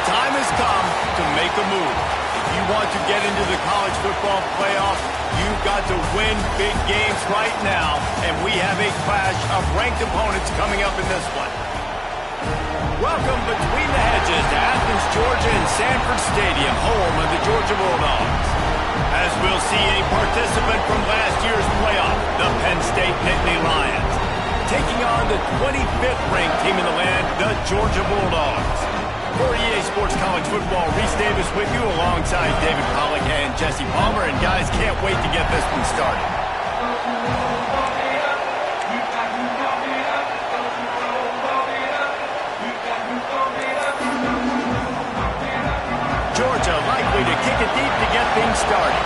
time has come to make a move. If you want to get into the college football playoff, you've got to win big games right now, and we have a clash of ranked opponents coming up in this one. Welcome between the hedges to Athens, Georgia and Sanford Stadium, home of the Georgia Bulldogs. As we'll see a participant from last year's playoff, the Penn State Nittany Lions, taking on the 25th ranked team in the land, the Georgia Bulldogs. For EA Sports College Football, Reese Davis with you alongside David Pollack and Jesse Palmer. And guys, can't wait to get this one started. Georgia likely to kick it deep to get things started.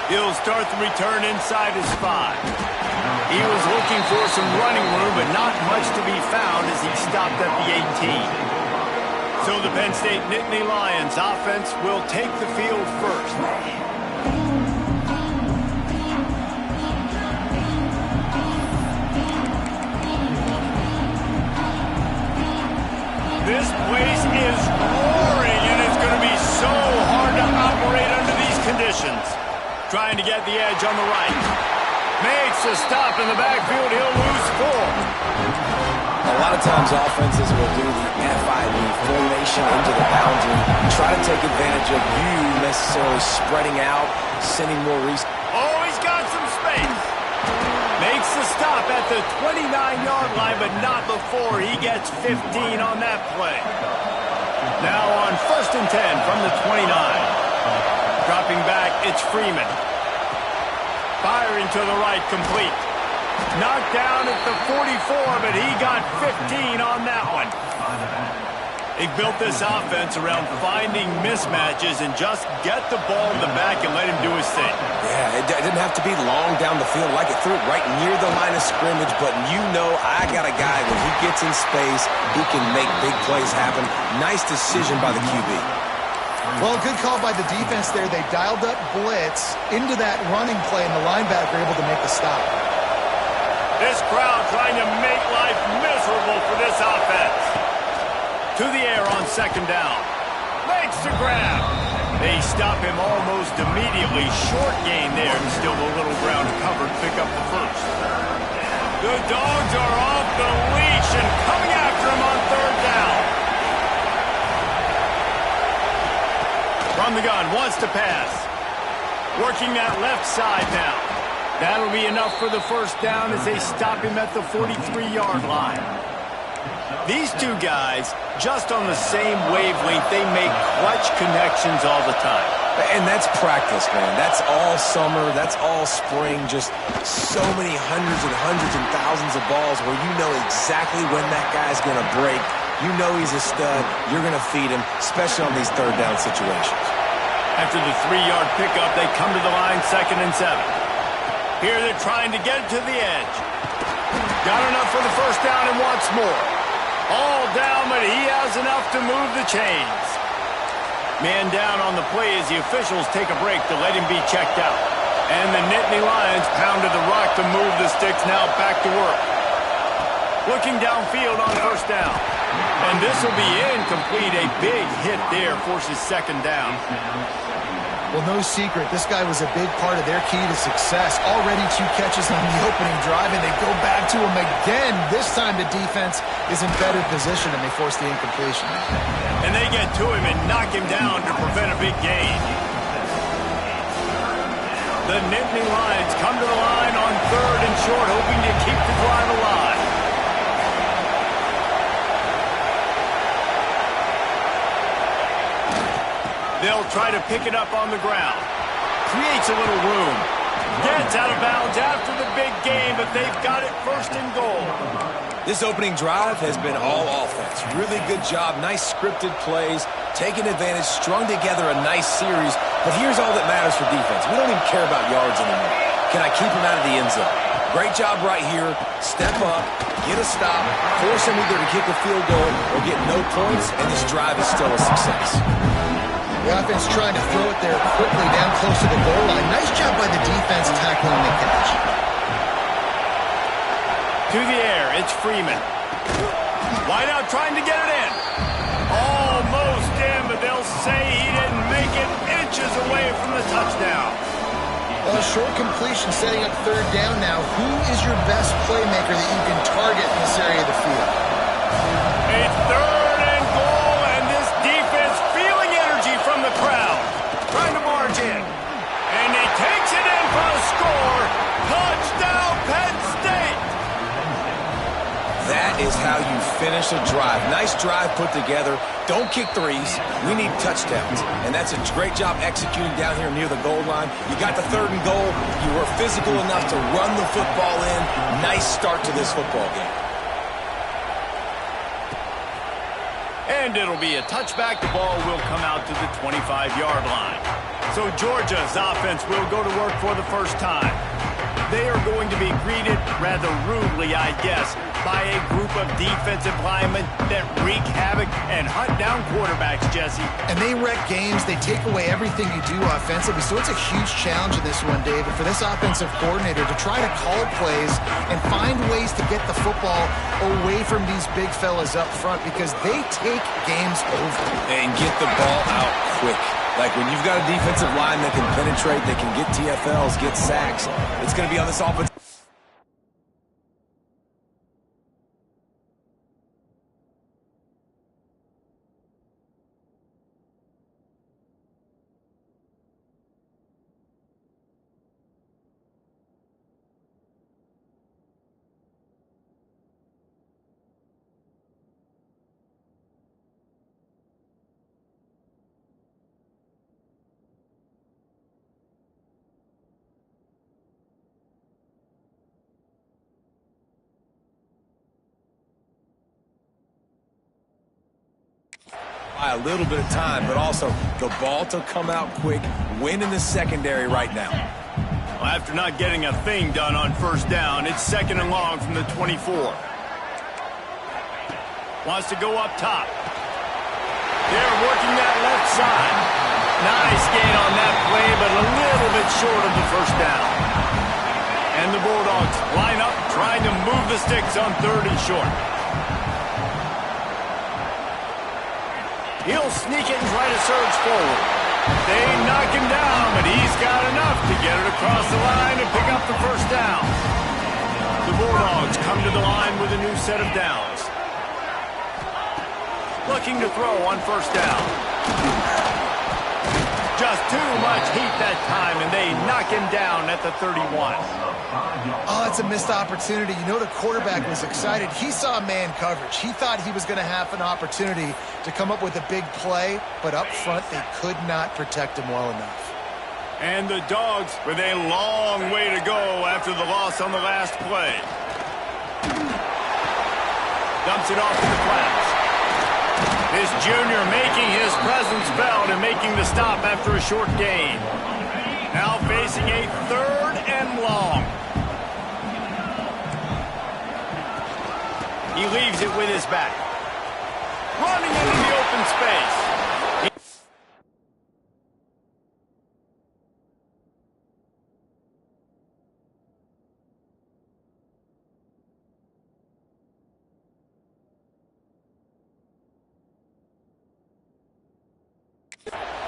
He'll start the return inside his 5. He was looking for some running room, but not much to be found as he stopped at the 18. So the Penn State Nittany Lions offense will take the field first. This place is roaring, and it's going to be so hard to operate under these conditions. Trying to get the edge on the right. Makes a stop in the backfield. He'll lose 4. A lot of times offenses will do the FIB formation into the boundary, try to take advantage of you necessarily spreading out, sending more Oh, he's got some space. Makes the stop at the 29-yard line, but not before he gets 15 on that play. Now on 1st and 10 from the 29. Dropping back, it's Freeman. Firing to the right, complete. Knocked down at the 44, but he got 15 on that one. He built this offense around finding mismatches and just get the ball in the back and let him do his thing. Yeah, it didn't have to be long down the field. Like it threw it right near the line of scrimmage, but you know I got a guy when he gets in space, he can make big plays happen. Nice decision by the QB. Well, good call by the defense there. They dialed up blitz into that running play, and the linebacker able to make the stop. This crowd trying to make life miserable for this offense. To the air on 2nd down. Makes the grab. They stop him almost immediately. Short gain there, and still a little ground covered. Pick up the first. The Dogs are off the leash and coming after him on 3rd down. From the gun, wants to pass. Working that left side now. That'll be enough for the 1st down as they stop him at the 43-yard line. These two guys, just on the same wavelength, they make clutch connections all the time. And that's practice, man. That's all summer. That's all spring. Just so many hundreds and thousands of balls where you know exactly when that guy's going to break. You know he's a stud. You're going to feed him, especially on these 3rd down situations. After the 3-yard pickup, they come to the line 2nd and 7. Here they're trying to get it to the edge. Got enough for the 1st down and wants more. All down, but he has enough to move the chains. Man down on the play as the officials take a break to let him be checked out. And the Nittany Lions pounded the rock to move the sticks, now back to work. Looking downfield on 1st down. And this will be incomplete. A big hit there forces 2nd down. Well, no secret, this guy was a big part of their key to success. Already 2 catches on the opening drive, and they go back to him again. This time the defense is in better position, and they force the incompletion. And they get to him and knock him down to prevent a big gain. The Nittany Lions come to the line on 3rd and short, hoping to keep the drive alive. They'll try to pick it up on the ground. Creates a little room. Gets out of bounds after the big gain, but they've got it 1st and goal. This opening drive has been all offense. Really good job. Nice scripted plays. Taking advantage. Strung together a nice series. But here's all that matters for defense. We don't even care about yards anymore. Can I keep him out of the end zone? Great job right here. Step up. Get a stop. Force him either to kick a field goal or get no points, and this drive is still a success. The offense trying to throw it there quickly down close to the goal line. Nice job by the defense tackling the catch. To the air, it's Freeman. Wide out trying to get it in. Almost in, but they'll say he didn't make it, inches away from the touchdown. Well, a short completion setting up third down now. Who is your best playmaker that you can target in this area of the field? A third and goal, and this defense feeling energy from the crowd. Trying to march in. And he takes it in for a score. Touchdown, Penn State. That is how you finish a drive. Nice drive put together. Don't kick threes. We need touchdowns. And that's a great job executing down here near the goal line. You got the third and goal. You were physical enough to run the football in. Nice start to this football game. And it'll be a touchback. The ball will come out to the 25-yard line. So Georgia's offense will go to work for the first time. They are going to be greeted rather rudely, I guess, by a group of defensive linemen that wreak havoc and hunt down quarterbacks, Jesse. And they wreck games. They take away everything you do offensively. So it's a huge challenge in this one, David, for this offensive coordinator to try to call plays and find ways to get the football away from these big fellas up front because they take games over. And get the ball out quick. Like when you've got a defensive line that can penetrate, they can get TFLs, get sacks, it's going to be on this offense. By a little bit of time, but also the ball to come out quick, win in the secondary right now. Well, after not getting a thing done on first down, it's second and long from the 24. Wants to go up top. They're working that left side. Nice gain on that play, but a little bit short of the first down. And the Bulldogs line up, trying to move the sticks on third and short. He'll sneak it and try to surge forward. They knock him down, but he's got enough to get it across the line and pick up the first down. The Bulldogs come to the line with a new set of downs. Looking to throw on first down. Just too much heat that time, and they knock him down at the 31. Oh, it's a missed opportunity. You know the quarterback was excited. He saw man coverage. He thought he was going to have an opportunity to come up with a big play, but up front they could not protect him well enough. And the Dogs with a long way to go after the loss on the last play. Dumps it off to the flats. This junior making his presence felt and making the stop after a short gain. Now facing a third and long. He leaves it with his back. Running into the open space.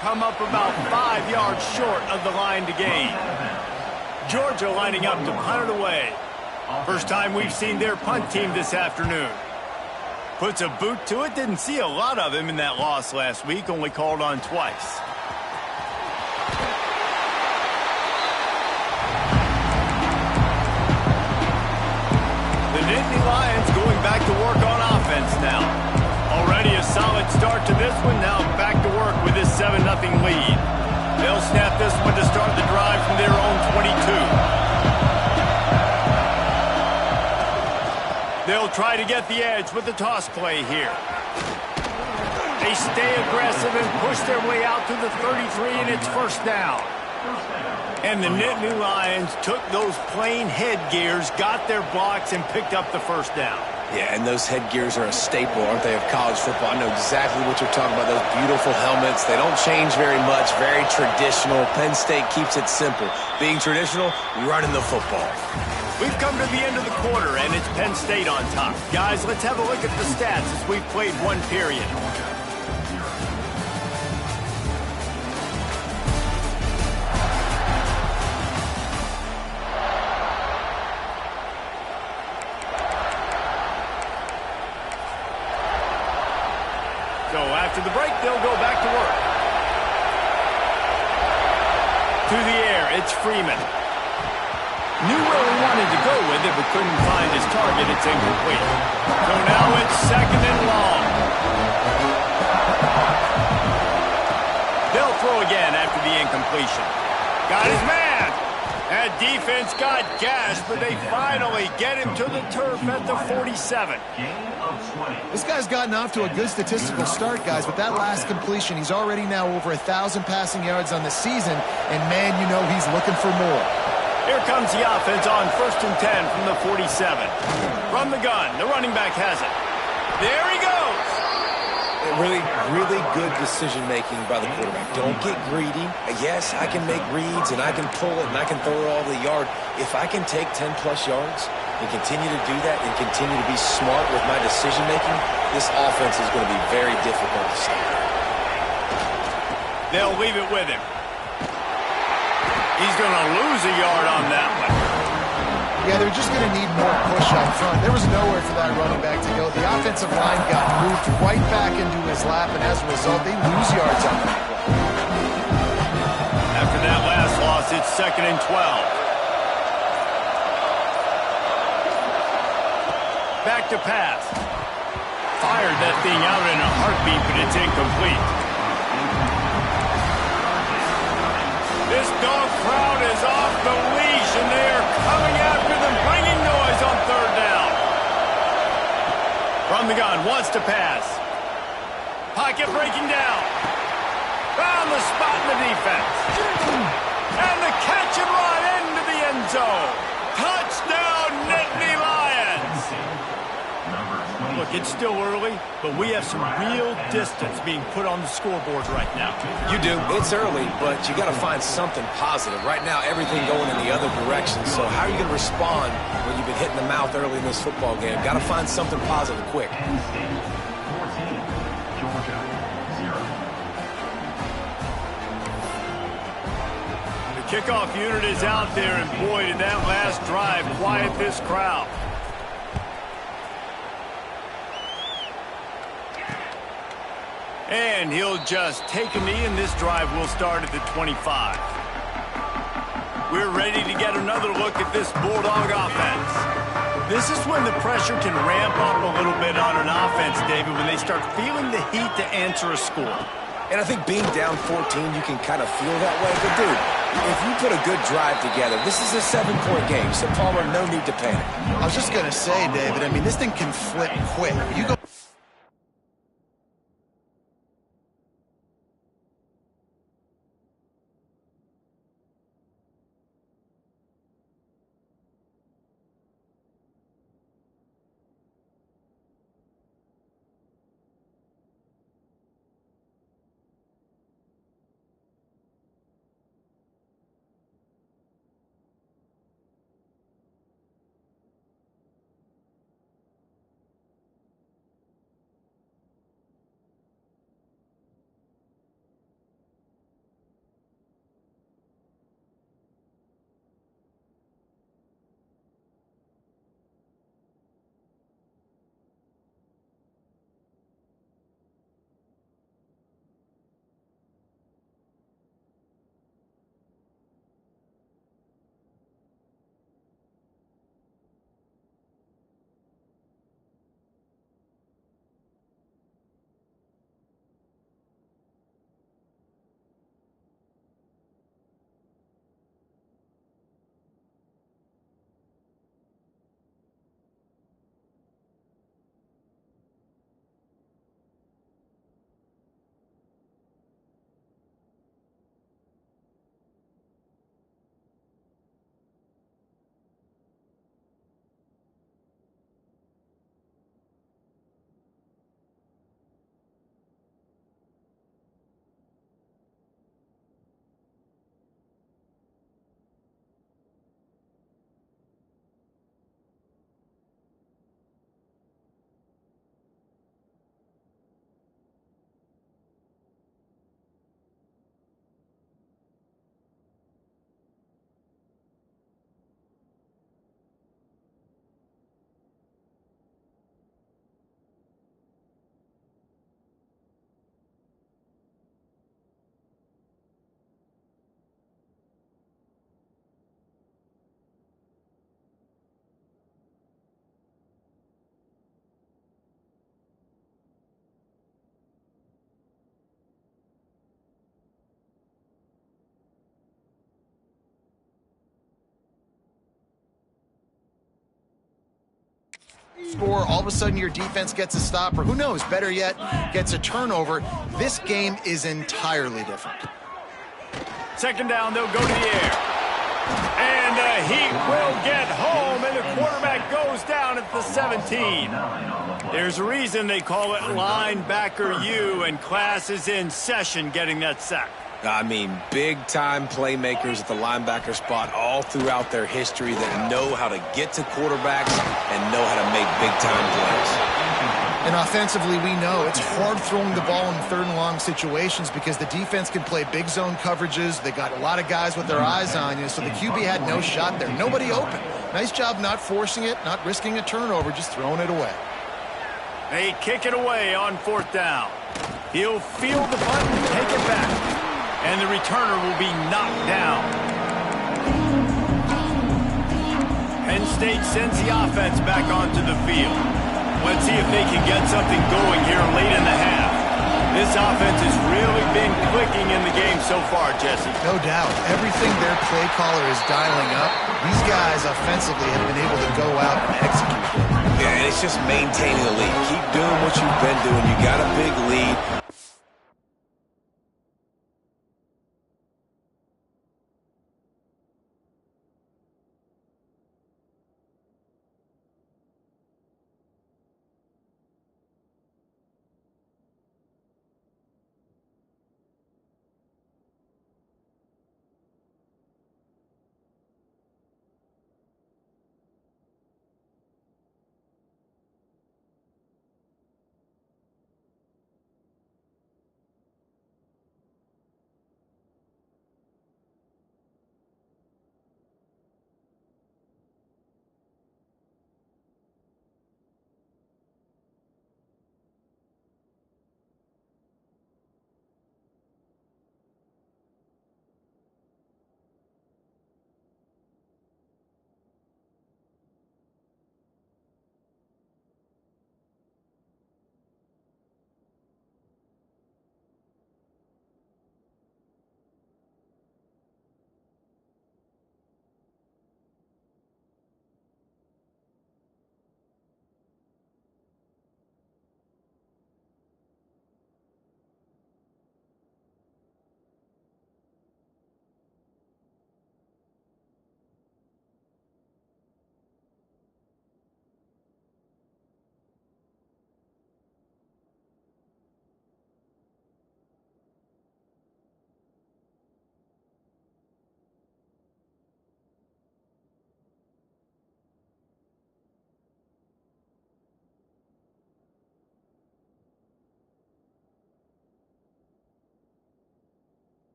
Come up about 5 yards short of the line to gain. Georgia lining up to punt it away. First time we've seen their punt team this afternoon. Puts a boot to it. Didn't see a lot of him in that loss last week. Only called on twice. The Nittany Lions going back to work on offense now. Already a solid start to this one. Now back to work with this 7-0 lead. They'll snap this one to start the drive from their own 22. They'll try to get the edge with the toss play here. They stay aggressive and push their way out to the 33, and it's first down. And the Nittany Lions took those plain headgears, got their blocks, and picked up the first down. Yeah, and those headgears are a staple, aren't they, of college football? I know exactly what you're talking about, those beautiful helmets. They don't change very much, very traditional. Penn State keeps it simple. Being traditional, running the football. We've come to the end of the quarter, and it's Penn State on top. Guys, let's have a look at the stats as we've played one period. So after the break, they'll go back to work. Through the air, it's Freeman. Knew where he wanted to go with it, but couldn't find his target. It's incomplete. So now it's second and long. They'll throw again after the incompletion. Got his man. That defense got gashed, but they finally get him to the turf at the 47. This guy's gotten off to a good statistical start, guys, but that last completion, he's already now over 1,000 passing yards on the season, and man, you know he's looking for more. Here comes the offense on 1st and 10 from the 47. From the gun, the running back has it. There he goes. Really, really good decision-making by the quarterback. Don't get greedy. Yes, I can make reads, and I can pull it, and I can throw it all the yard. If I can take 10-plus yards and continue to do that and continue to be smart with my decision-making, this offense is going to be very difficult to stop. They'll leave it with him. He's going to lose a yard on that one. Yeah, they're just going to need more push up front. There was nowhere for that running back to go. The offensive line got moved right back into his lap, and as a result, they lose yards on that play. After that last loss, it's 2nd and 12. Back to pass. Fired that thing out in a heartbeat, but it's incomplete. This dog crowd is off the leash, and they are coming after them, bringing noise on 3rd down. From the gun, wants to pass. Pocket breaking down. Found the spot in the defense. And the catch and run into the end zone. Touchdown, Nittany Lions. Look, it's still early, but we have some real distance being put on the scoreboard right now. You do. It's early, but you got to find something positive. Right now, everything going in the other direction. So how are you going to respond when you've been hit in the mouth early in this football game? Got to find something positive quick. The kickoff unit is out there, and boy, did that last drive quiet this crowd. And he'll just take a knee, and this drive will start at the 25. We're ready to get another look at this Bulldog offense. This is when the pressure can ramp up a little bit on an offense, David, when they start feeling the heat to answer a score. And I think being down 14, you can kind of feel that way. But, dude, if you put a good drive together, this is a 7-point game. So, Palmer, no need to panic. I was just going to say, David, I mean, this thing can flip quick. You go score, all of a sudden your defense gets a stop, or who knows, better yet, gets a turnover. This game is entirely different. Second down, they'll go to the air. And the Heat will get home, and the quarterback goes down at the 17. There's a reason they call it linebacker U, and class is in session getting that sack. I mean, big-time playmakers at the linebacker spot all throughout their history that know how to get to quarterbacks and know how to make big-time plays. And offensively, we know it's hard throwing the ball in third and long situations because the defense can play big zone coverages. They got a lot of guys with their eyes on you, so the QB had no shot there. Nobody open. Nice job not forcing it, not risking a turnover, just throwing it away. They kick it away on fourth down. He'll field the punt and take it back. And the returner will be knocked down. Penn State sends the offense back onto the field. Let's see if they can get something going here late in the half. This offense has really been clicking in the game so far, Jesse. No doubt. Everything their play caller is dialing up, these guys offensively have been able to go out and execute. Yeah, and it's just maintaining the lead. Keep doing what you've been doing. You got a big lead.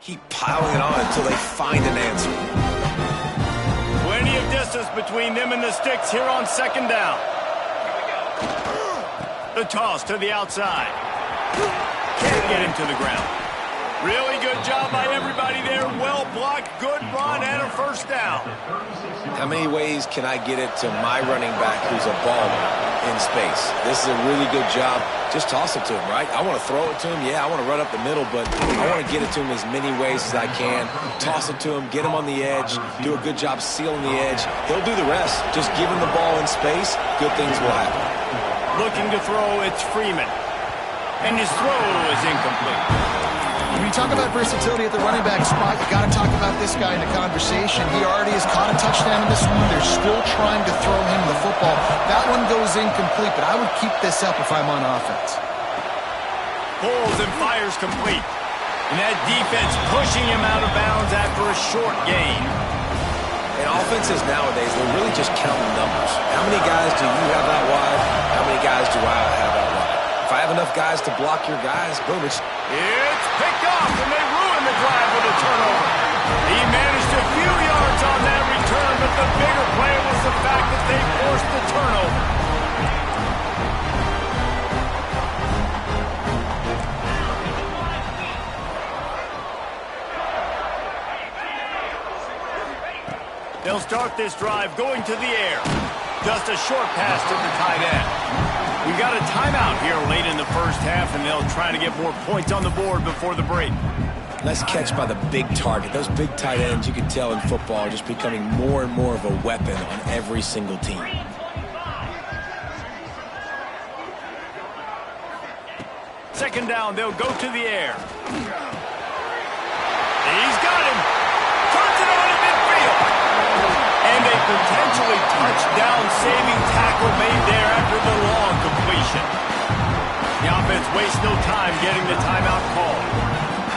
Keep piling it on until they find an answer. Plenty of distance between them and the sticks here on second down. The toss to the outside. Can't get him to the ground. Really good job by everybody there. Well blocked, good run, and a first down. How many ways can I get it to my running back who's a baller in space? This is a really good job. Just toss it to him, right? I want to throw it to him. Yeah, I want to run up the middle, but I want to get it to him as many ways as I can. Toss it to him, get him on the edge, do a good job sealing the edge. He'll do the rest. Just give him the ball in space. Good things will happen. Looking to throw, it's Freeman. And his throw is incomplete. When you talk about versatility at the running back spot, you got to talk about this guy in the conversation. He already has caught a touchdown in this one. They're still trying to throw him the football. That one goes incomplete, but I would keep this up if I'm on offense. Pulls and fires complete. And that defense pushing him out of bounds after a short gain. And offenses nowadays, they're really just counting numbers. How many guys do you have out wide? How many guys do I have out wide? If I have enough guys to block your guys, boom, it's picked off, and they ruin the drive with a turnover. He managed a few yards on that return, but the bigger play was the fact that they forced the turnover. They'll start this drive going to the air. Just a short pass to the tight end. We got a timeout here late in the first half, and they'll try to get more points on the board before the break. Nice catch by the big target. Those big tight ends, you can tell in football, are just becoming more and more of a weapon on every single team. Second down, they'll go to the air. He's got him. Turns it on in midfield. And a potentially touchdown-saving tackle made there after the long completion. The offense wastes no time getting the timeout call.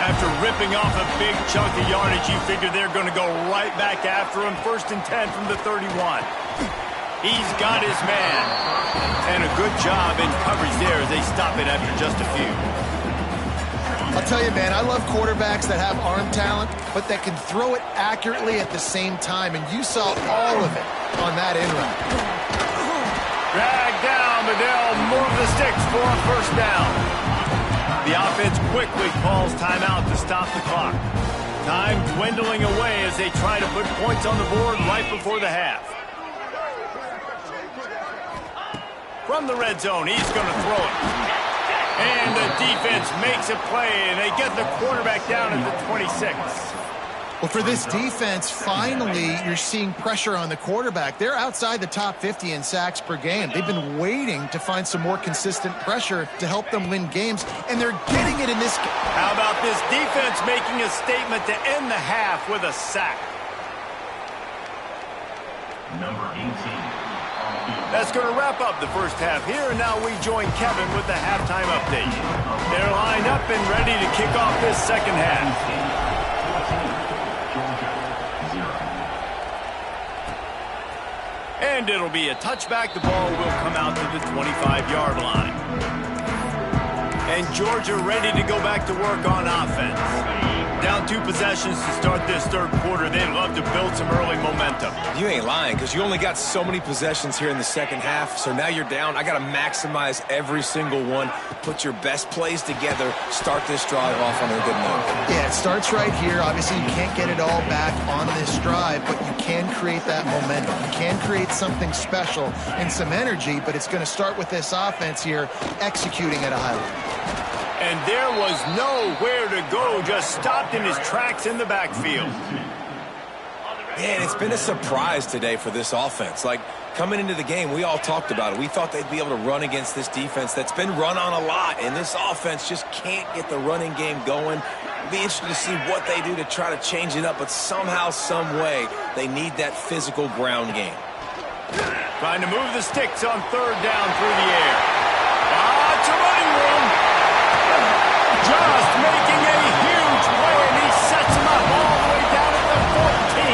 After ripping off a big chunk of yardage, you figure they're going to go right back after him. 1st and 10 from the 31. He's got his man. And a good job in coverage there as they stop it after just a few. I'll tell you, man, I love quarterbacks that have arm talent, but that can throw it accurately at the same time, and you saw all of it on that in run. Dragged down, but they'll move the sticks for a first down. The offense quickly calls timeout to stop the clock. Time dwindling away as they try to put points on the board right before the half. From the red zone, he's going to throw it. And the defense makes a play, and they get the quarterback down at the 26. Well, for this defense, finally, you're seeing pressure on the quarterback. They're outside the top 50 in sacks per game. They've been waiting to find some more consistent pressure to help them win games, and they're getting it in this game. How about this defense making a statement to end the half with a sack? Number 18. That's going to wrap up the first half here, and now we join Kevin with the halftime update. They're lined up and ready to kick off this second half. And it'll be a touchback. The ball will come out to the 25-yard line. And Georgia ready to go back to work on offense. Down 2 possessions to start this third quarter. They'd love to build some early momentum. You ain't lying, because you only got so many possessions here in the second half, so now you're down. I got to maximize every single one, put your best plays together, start this drive off on a good note. Yeah, it starts right here. Obviously, you can't get it all back on this drive, but you can create that momentum. You can create something special and some energy, but it's going to start with this offense here executing at a high level. And there was nowhere to go, just stopped in his tracks in the backfield. Man, it's been a surprise today for this offense. Like, coming into the game, we all talked about it. We thought they'd be able to run against this defense that's been run on a lot, and this offense just can't get the running game going. It'll be interesting to see what they do to try to change it up, but somehow, some way, they need that physical ground game. Trying to move the sticks on third down through the air. It's a running room. Just making a huge play, and he sets him up all the way down at the 14.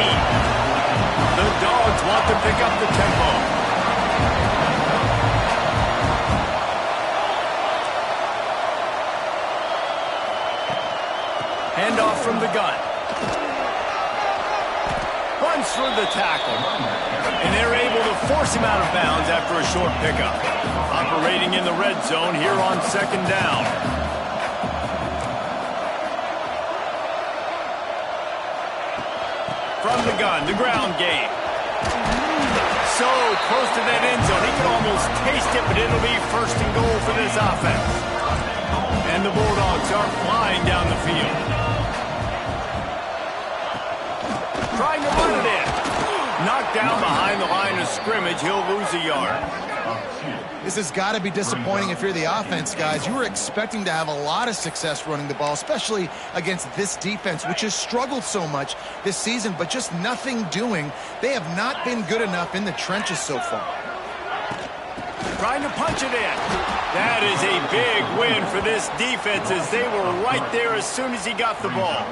The Dogs want to pick up the tempo. Handoff from the gun. the tackle. And they're able to force him out of bounds after a short pickup. Operating in the red zone here on second down. From the gun, the ground game. So close to that end zone, he could almost taste it, but it'll be first and goal for this offense. And the Bulldogs are flying down the field. Trying to run it in. Knocked down behind the line of scrimmage, he'll lose a yard. This has got to be disappointing if you're the offense, guys. You were expecting to have a lot of success running the ball, especially against this defense, which has struggled so much this season, but just nothing doing. They have not been good enough in the trenches so far. Trying to punch it in. That is a big win for this defense as they were right there as soon as he got the ball.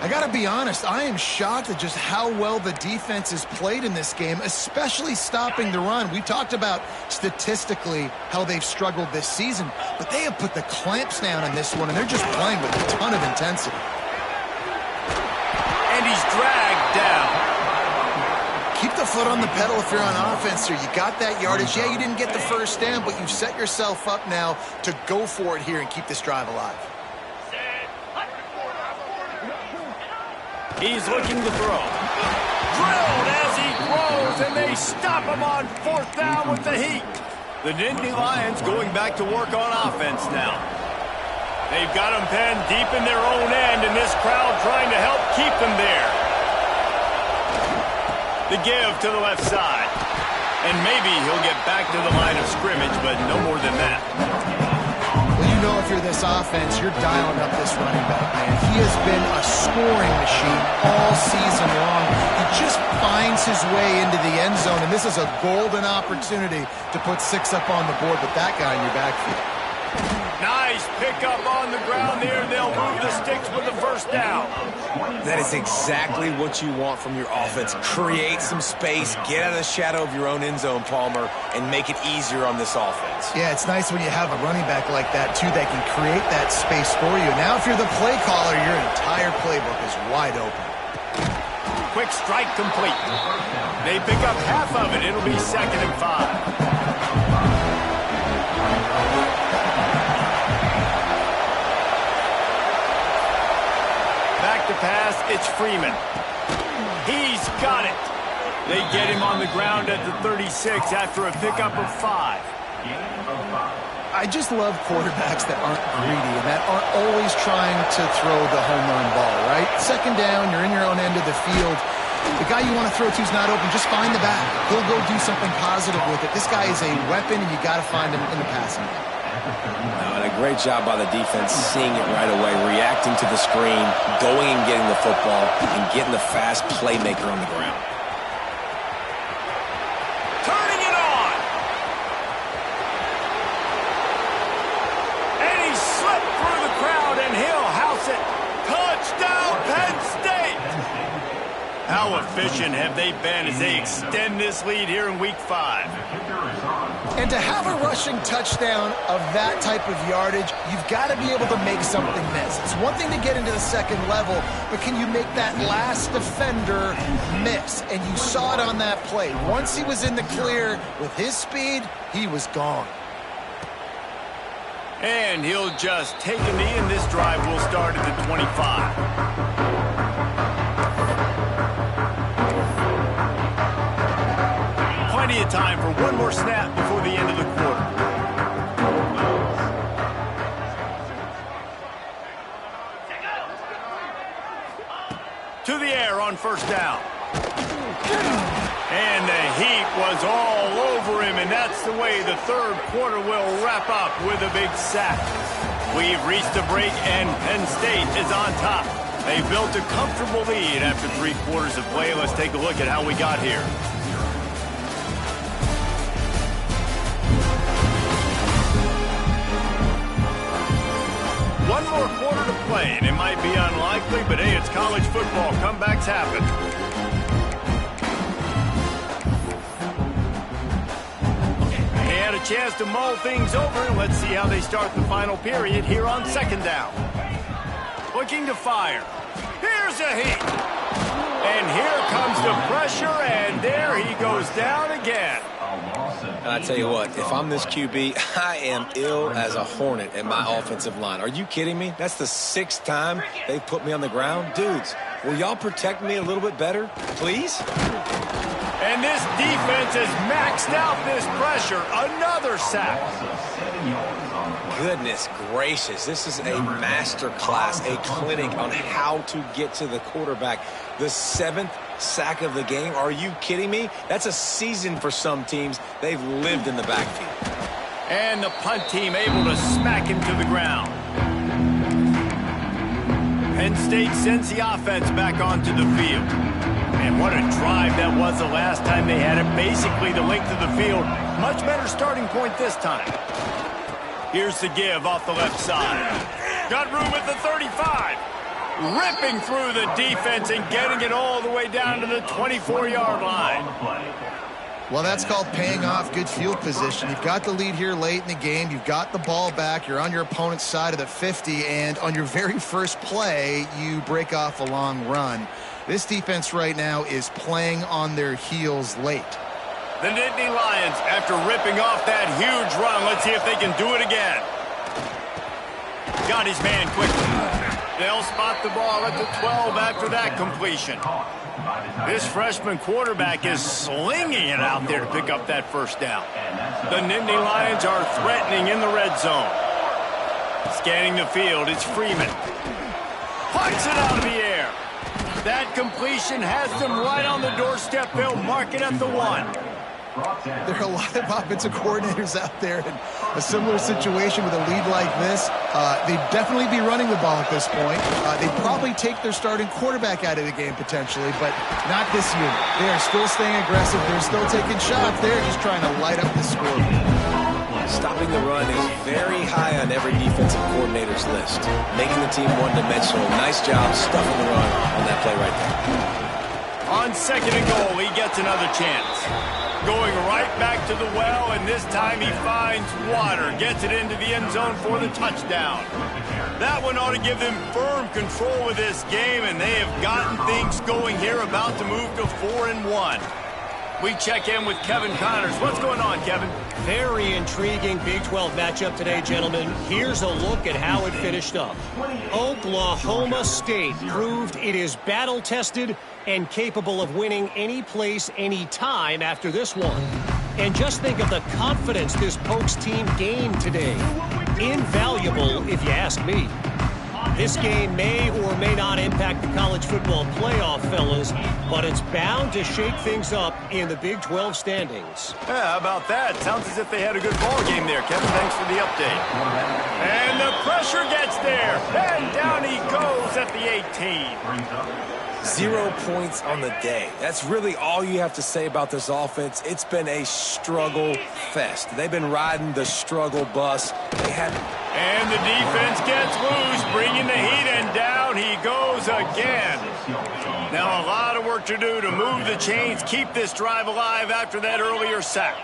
I got to be honest, I am shocked at just how well the defense has played in this game, especially stopping the run. We talked about statistically how they've struggled this season, but they have put the clamps down on this one, and they're just playing with a ton of intensity. And he's dragged down. Keep the foot on the pedal if you're on offense here. You got that yardage. Yeah, you didn't get the first down, but you've set yourself up now to go for it here and keep this drive alive. He's looking to throw. Drilled as he throws, and they stop him on fourth down with the heat. The Nittany Lions going back to work on offense now. They've got him penned deep in their own end, and this crowd trying to help keep them there. The give to the left side. And maybe he'll get back to the line of scrimmage, but no more than that. Well, you know if you're this offense, you're dialing up this running back, man. He has been a scoring machine all season long. He just finds his way into the end zone, and this is a golden opportunity to put 6 up on the board with that guy in your backfield. Nice pickup on the ground there. They'll move the sticks with the first down. That is exactly what you want from your offense. Create some space, get out of the shadow of your own end zone, Palmer, and make it easier on this offense. Yeah, it's nice when you have a running back like that, too, that can create that space for you. Now, if you're the play caller, your entire playbook is wide open. Quick strike complete. They pick up half of it. It'll be 2nd and 5. Back to pass, it's Freeman. He's got it. They get him on the ground at the 36 after a pickup of 5. I just love quarterbacks that aren't greedy and that aren't always trying to throw the home run ball, right? Second down, you're in your own end of the field. The guy you want to throw to is not open. Just find the back. He'll go do something positive with it. This guy is a weapon, and you got to find him in the passing game. And a great job by the defense seeing it right away, reacting to the screen, going and getting the football, and getting the fast playmaker on the ground. Turning it on! And he slipped through the crowd, and he'll house it. Touchdown, Penn State! How efficient have they been as they extend this lead here in Week 5? And to have a rushing touchdown of that type of yardage, you've got to be able to make something miss. It's one thing to get into the second level, but can you make that last defender miss? And you saw it on that play. Once he was in the clear with his speed, he was gone. And he'll just take a knee, and this drive will start at the 25. Plenty of time for one more snap before the end of the quarter. To the air on first down. And the heat was all over him, and that's the way the third quarter will wrap up with a big sack. We've reached a break, and Penn State is on top. They built a comfortable lead after 3 quarters of play. Let's take a look at how we got here. One more quarter to play, and it might be unlikely, but hey, it's college football. Comebacks happen. They had a chance to mull things over, and let's see how they start the final period here on second down. Looking to fire. Here's a heat. And here comes the pressure, and there he goes down again. And I tell you what, if I'm this QB, I am ill as a hornet at my offensive line. Are you kidding me? That's the 6th time they've put me on the ground. Dudes, will y'all protect me a little bit better, please? And this defense has maxed out this pressure. Another sack. Goodness gracious, this is a master class, a clinic on how to get to the quarterback. The 7th sack of the game. Are you kidding me? That's a season for some teams. They've lived in the backfield. And the punt team able to smack him to the ground. Penn State sends the offense back onto the field. And what a drive that was the last time they had it. Basically the length of the field. Much better starting point this time. Here's the give off the left side. Got room at the 35. Ripping through the defense and getting it all the way down to the 24-yard line. Well, that's called paying off good field position. You've got the lead here late in the game. You've got the ball back. You're on your opponent's side of the 50, and on your very first play, you break off a long run. This defense right now is playing on their heels late. The Nittany Lions, after ripping off that huge run, let's see if they can do it again. Got his man quickly. They'll spot the ball at the 12 after that completion. This freshman quarterback is slinging it out there to pick up that first down. The Nittany Lions are threatening in the red zone. Scanning the field, it's Freeman. Punts it out of the air. That completion has them right on the doorstep. They'll mark it at the 1. There are a lot of offensive coordinators out there in a similar situation with a lead like this. They'd definitely be running the ball at this point. They'd probably take their starting quarterback out of the game potentially, but not this unit. They are still staying aggressive. They're still taking shots. They're just trying to light up the score. Stopping the run is very high on every defensive coordinator's list. Making the team one-dimensional. Nice job stuffing the run on that play right there. On 2nd and goal, he gets another chance. Going right back to the well, and this time he finds water. Gets it into the end zone for the touchdown. That one ought to give them firm control of this game, and they have gotten things going here, about to move to 4-1. We check in with Kevin Connors. What's going on, Kevin? Very intriguing Big 12 matchup today, gentlemen. Here's a look at how it finished up. Oklahoma State proved it is battle-tested and capable of winning any place, any time after this one. And just think of the confidence this Pokes team gained today. Invaluable, if you ask me. This game may or may not impact the college football playoff, fellas, but it's bound to shake things up in the Big 12 standings. Yeah, how about that? Sounds as if they had a good ball game there, Kevin. Thanks for the update. And the pressure gets there. And down he goes at the 18. 0 points on the day. That's really all you have to say about this offense. It's been a struggle fest. They've been riding the struggle bus. And the defense gets loose, bringing the heat, and down he goes again. Now a lot of work to do to move the chains, keep this drive alive after that earlier sack.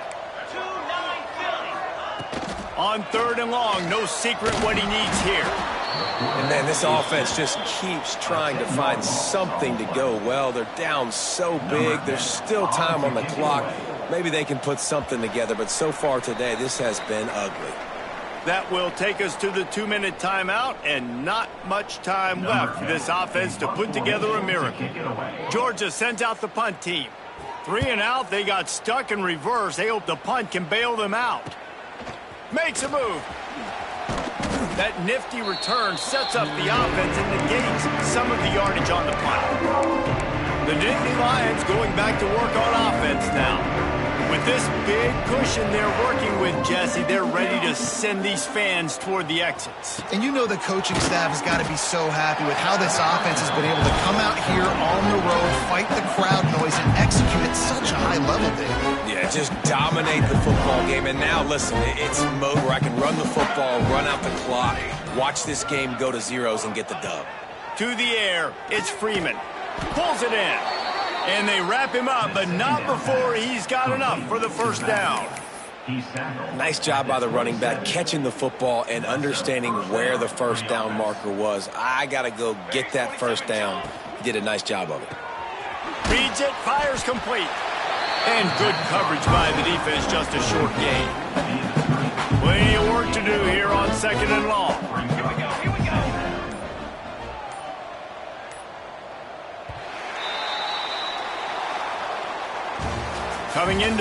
On 3rd and long, no secret what he needs here. And man, this offense just keeps trying to find something to go well. They're down so big. There's still time on the clock. Maybe they can put something together, but so far today, this has been ugly. That will take us to the 2-minute timeout, and not much time left for this offense to put together a miracle. Georgia sends out the punt team. 3 and out, they got stuck in reverse. They hope the punt can bail them out. Makes a move. That nifty return sets up the offense and negates some of the yardage on the punt. The Nittany Lions going back to work on offense now. With this big cushion they're working with, Jesse, they're ready to send these fans toward the exits. And you know the coaching staff has got to be so happy with how this offense has been able to come out here on the road, fight the crowd noise, and execute at such a high level, Dave. Yeah, just dominate the football game. And now, listen, it's mode where I can run the football, run out the clock, watch this game go to zeros and get the dub. To the air, it's Freeman. Pulls it in. And they wrap him up, but not before he's got enough for the first down. Nice job by the running back, catching the football and understanding where the first down marker was. I got to go get that first down. He did a nice job of it. reads it, fires complete. And good coverage by the defense, just a short gain. Plenty of work to do here on 2nd and long. Here we go. Coming into